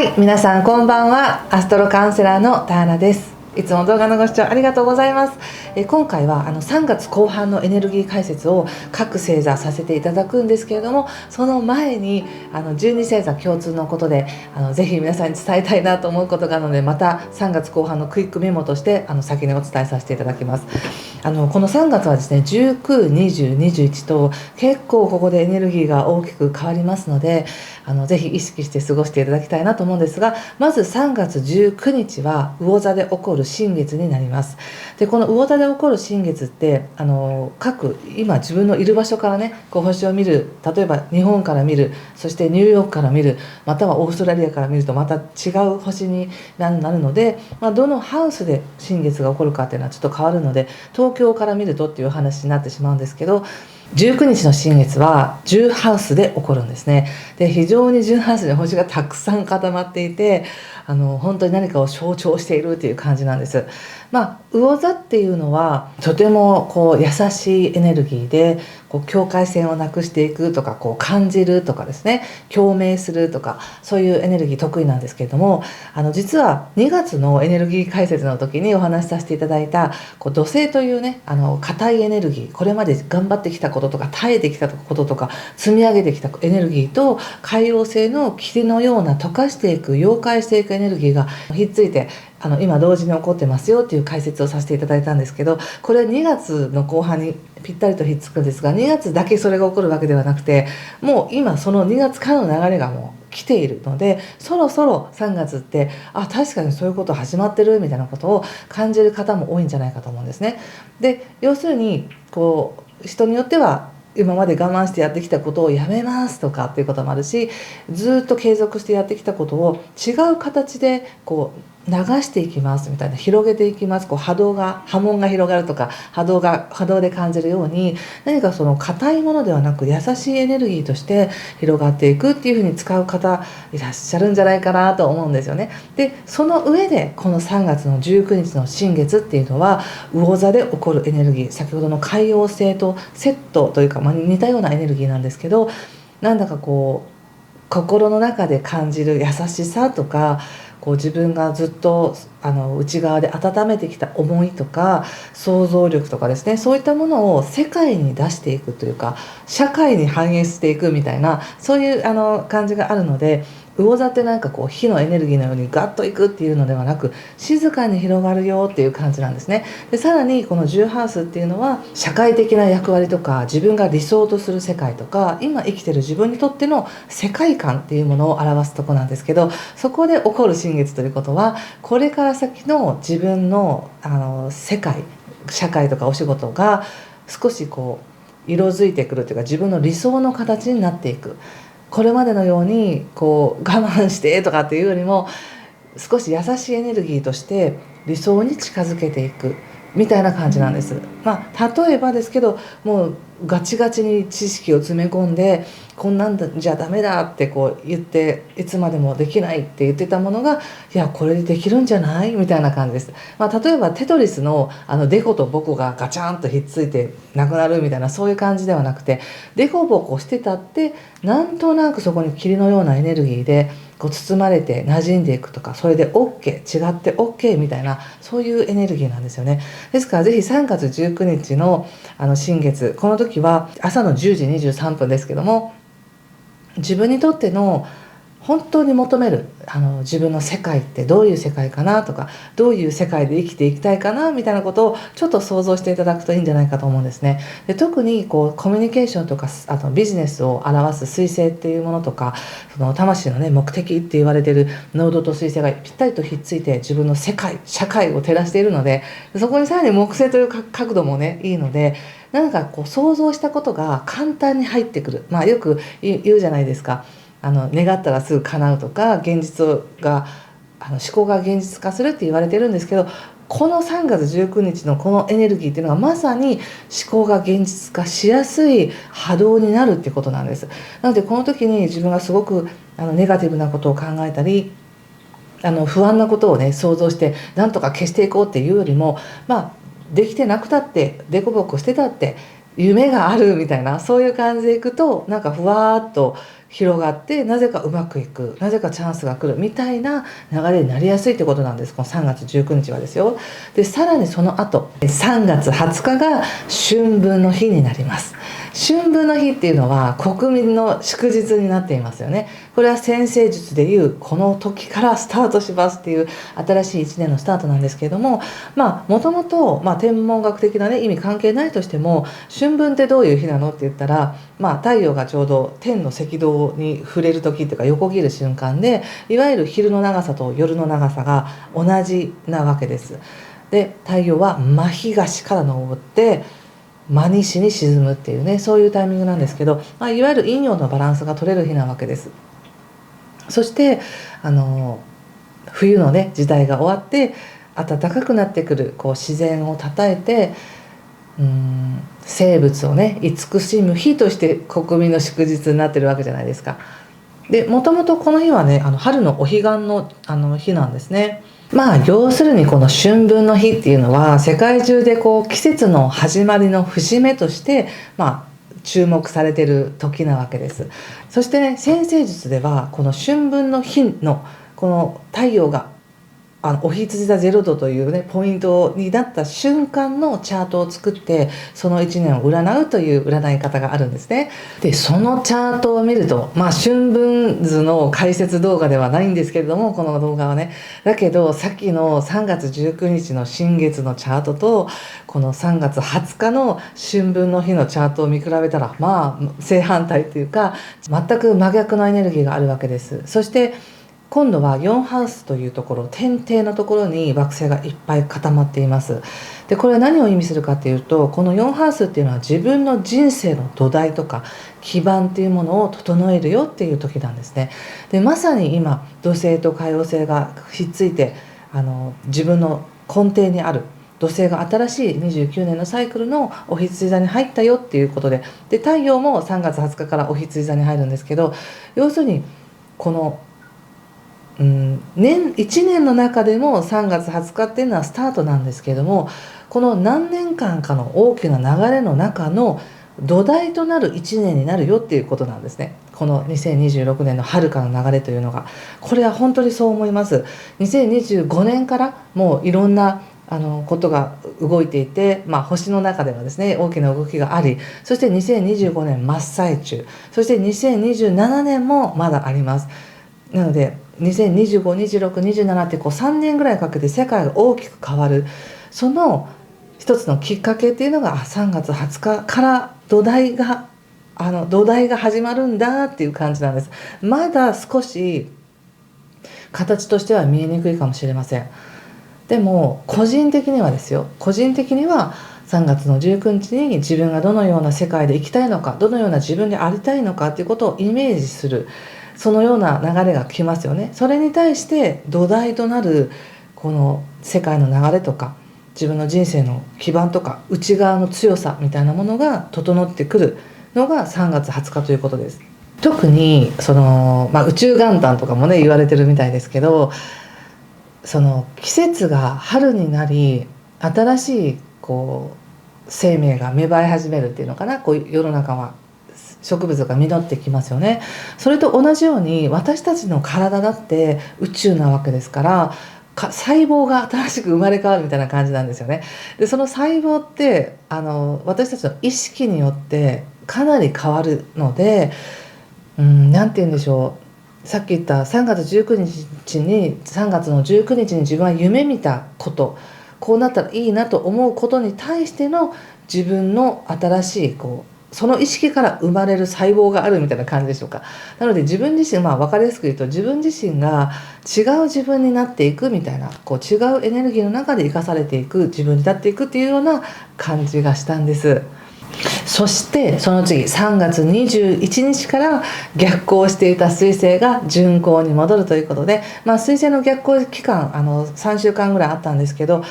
い、皆さんこんばんは。アストロカウンセラーのターナです。いつも動画のご視聴ありがとうございます。今回は3月後半のエネルギー解説を各星座させていただくんですけれども、その前に12星座共通のことでぜひ皆さんに伝えたいなと思うことがあるので、また3月後半のクイックメモとして先にお伝えさせていただきます。この3月はですね、19、20、21と結構ここでエネルギーが大きく変わりますので、ぜひ意識して過ごしていただきたいなと思うんですが、まず3月19日は魚座で起こる新月になります。でこの魚座で起こる新月って今自分のいる場所からね、星を見る、例えば日本から見る、そしてニューヨークから見る、またはオーストラリアから見るとまた違う星になるので、どのハウスで新月が起こるかっていうのはちょっと変わるので、東京から見るとっていう話になってしまうんですけど、19日の新月は10ハウスで起こるんですね。で非常に10ハウスに星がたくさん固まっていて、本当に何かを象徴しているっていう感じなんです。魚座っていうのはとても優しいエネルギーで、境界線をなくしていくとか、感じるとかですね、共鳴するとか、そういうエネルギー得意なんですけれども、実は2月のエネルギー解説の時にお話しさせていただいた土星というね、硬いエネルギー、これまで頑張ってきたこととか耐えてきたこととか積み上げてきたエネルギーと、海王星の霧のような溶かしていく、溶解していくエネルギーがひっついて今同時に起こってますよっていう解説をさせていただいたんですけど、これは2月の後半にぴったりとひっつくんですが、2月だけそれが起こるわけではなくて、もう今その2月からの流れがもう来ているので、そろそろ3月って確かにそういうこと始まってるみたいなことを感じる方も多いんじゃないかと思うんですね。で要するに人によっては今まで我慢してやってきたことをやめますとかっていうこともあるし、ずっと継続してやってきたことを違う形で流していきますみたいな、広げていきます、波紋が広がるとか、波動で感じるように、何かその硬いものではなく優しいエネルギーとして広がっていくっていうふうに使う方いらっしゃるんじゃないかなと思うんですよね。でその上でこの3月の19日の新月っていうのは魚座で起こるエネルギー、先ほどの海王星とセットというか、似たようなエネルギーなんですけど、なんだか心の中で感じる優しさとか、自分がずっと内側で温めてきた思いとか想像力とかですね、そういったものを世界に出していくというか、社会に反映していくみたいな、そういう感じがあるので、魚座って火のエネルギーのようにガッといくっていうのではなく、静かに広がるよっていう感じなんですね。でさらにこの10ハウスっていうのは社会的な役割とか、自分が理想とする世界とか、今生きてる自分にとっての世界観っていうものを表すとこなんですけど、そこで起こる新月ということは、これから先の自分の世界、社会とかお仕事が少し色づいてくるというか、自分の理想の形になっていく。これまでのように我慢してとかっていうよりも、少し優しいエネルギーとして理想に近づけていくみたいな感じなんです。例えばですけど、もうガチガチに知識を詰め込んで、こんなんじゃダメだって言って、いつまでもできないって言ってたものが、いやこれでできるんじゃないみたいな感じです。例えばテトリスのデコとボコがガチャンとひっついてなくなるみたいな、そういう感じではなくて、デコボコしてたってなんとなくそこに霧のようなエネルギーで包まれて馴染んでいくとか、それで OK、 違って OK みたいな、そういうエネルギーなんですよね。ですからぜひ3月19日の新月、この時は朝の10時23分ですけども、自分にとっての本当に求める自分の世界ってどういう世界かなとか、どういう世界で生きていきたいかなみたいなことをちょっと想像していただくといいんじゃないかと思うんですね。で特にコミュニケーションとかビジネスを表す水星っていうものとか、その魂のね目的って言われているノードと水星がぴったりとひっついて、自分の世界社会を照らしているので、そこにさらに木星という角度もねいいので、想像したことが簡単に入ってくる。よく言うじゃないですか。願ったらすぐ叶うとか、思考が現実化するって言われてるんですけど、この3月19日のこのエネルギーっていうのがまさに思考が現実化しやすい波動になるっていうことなんです。なのでこの時に自分がすごくネガティブなことを考えたり、不安なことをね想像してなんとか消していこうっていうよりも、できてなくたってデコボコしてたって夢があるみたいな、そういう感じでいくとふわーっと広がって、なぜかうまくいく、なぜかチャンスが来るみたいな流れになりやすいってことなんです。この3月19日はですよ。でさらにその後3月20日が春分の日になります。春分の日っていうのは国民の祝日になっていますよね。これは占星術でいうこの時からスタートしますっていう新しい1年のスタートなんですけれども、もともと天文学的な、意味関係ないとしても、春分ってどういう日なのって言ったら、太陽がちょうど天の赤道に触れる時っていうか横切る瞬間で、いわゆる昼の長さと夜の長さが同じなわけです。で太陽は真東から昇って真西に沈むっていうね、そういうタイミングなんですけど、いわゆる陰陽のバランスが取れる日なわけです。そして冬のね時代が終わって暖かくなってくる、自然をたたえて生物をね慈しむ日として国民の祝日になってるわけじゃないですか。でもともとこの日はね春のお彼岸の日なんですね。要するにこの春分の日っていうのは世界中で季節の始まりの節目として注目されている時なわけです。そしてね、占星術ではこの春分の日のこの太陽がお羊座0度というねポイントになった瞬間のチャートを作ってその1年を占うという占い方があるんですね。でそのチャートを見ると春分図の解説動画ではないんですけれども、この動画はね、だけどさっきの3月19日の新月のチャートとこの3月20日の春分の日のチャートを見比べたら正反対というか全く真逆のエネルギーがあるわけです。そして今度は4ハウスというところ、天底のところに惑星がいっぱい固まっています。でこれは何を意味するかというと、この4ハウスっていうのは自分の人生の土台とか基盤っていうものを整えるよっていう時なんですね。でまさに今土星と海王星がひっついて自分の根底にある土星が新しい29年のサイクルのお羊座に入ったよっていうことで、太陽も3月20日からお羊座に入るんですけど、要するにこの1年の中でも3月20日っていうのはスタートなんですけれども、この何年間かの大きな流れの中の土台となる1年になるよっていうことなんですね。この2026年の春からの流れというのが、これは本当にそう思います。2025年からもういろんなことが動いていて、星の中ではですね大きな動きがあり、そして2025年真っ最中、そして2027年もまだあります。なので2025、26、27って3年ぐらいかけて世界が大きく変わる、その一つのきっかけっていうのが3月20日から土台が始まるんだっていう感じなんです。まだ少し形としては見えにくいかもしれません。でも個人的にはですよ、個人的には3月の19日に自分がどのような世界で生きたいのか、どのような自分でありたいのかっていうことをイメージする、そのような流れが来ますよね。それに対して土台となるこの世界の流れとか自分の人生の基盤とか内側の強さみたいなものが整ってくるのが3月20日ということです。特に宇宙元旦とかもね言われてるみたいですけど、その季節が春になり新しい生命が芽生え始めるっていうのかな、世の中は植物が実ってきますよね。それと同じように私たちの体だって宇宙なわけですから、細胞が新しく生まれ変わるみたいな感じなんですよね。でその細胞って私たちの意識によってかなり変わるので、なんて言うんでしょう、さっき言った3月19日に3月の19日に自分は夢見たこと、こうなったらいいなと思うことに対しての自分の新しいその意識から生まれる細胞があるみたいな感じでしょうか。なので自分自身、分かりやすく言うと自分自身が違う自分になっていくみたいな、違うエネルギーの中で生かされていく自分になっていくっていうような感じがしたんです。そしてその次3月21日から逆行していた水星が順行に戻るということで、水星の逆行期間3週間ぐらいあったんですけど、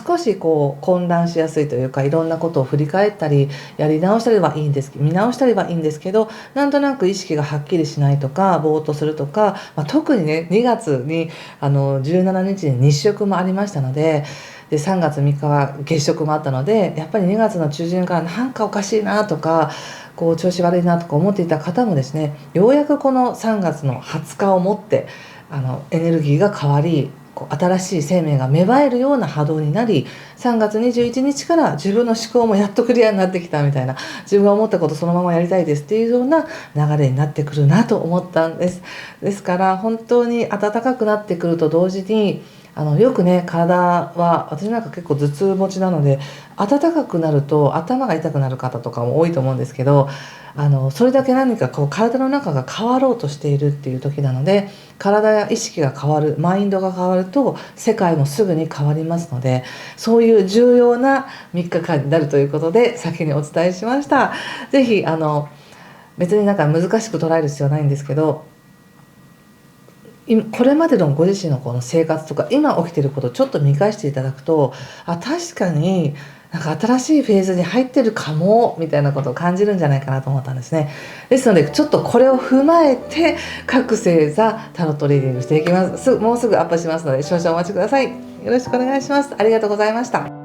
少し混乱しやすいというか、いろんなことを振り返ったりやり直したりはいいんです、見直したりはいいんですけど、なんとなく意識がはっきりしないとかぼーっとするとか、特にね2月に17日に日食もありましたので、3月3日は月食もあったので、やっぱり2月の中旬からなんかおかしいいなとかこう調子悪いなとか思っていた方もですね、ようやくこの3月の20日をもってエネルギーが変わり、こう新しい生命が芽生えるような波動になり、3月21日から自分の思考もやっとクリアになってきたみたいな、自分が思ったことそのままやりたいですっていうような流れになってくるなと思ったんです。ですから本当に暖かくなってくると同時によくね、体は私なんか結構頭痛持ちなので、暖かくなると頭が痛くなる方とかも多いと思うんですけど、それだけ何かこう体の中が変わろうとしているっていう時なので、体や意識が変わる、マインドが変わると世界もすぐに変わりますので、そういう重要な3日間になるということで先にお伝えしました。ぜひ別になんか難しく捉える必要はないんですけど、これまでのご自身のこの生活とか今起きていることをちょっと見返していただくと、確かになんか新しいフェーズに入ってるかもみたいなことを感じるんじゃないかなと思ったんですね。ですのでちょっとこれを踏まえて各星座タロットリーディングしていきます。もうすぐアップしますので少々お待ちください。よろしくお願いします。ありがとうございました。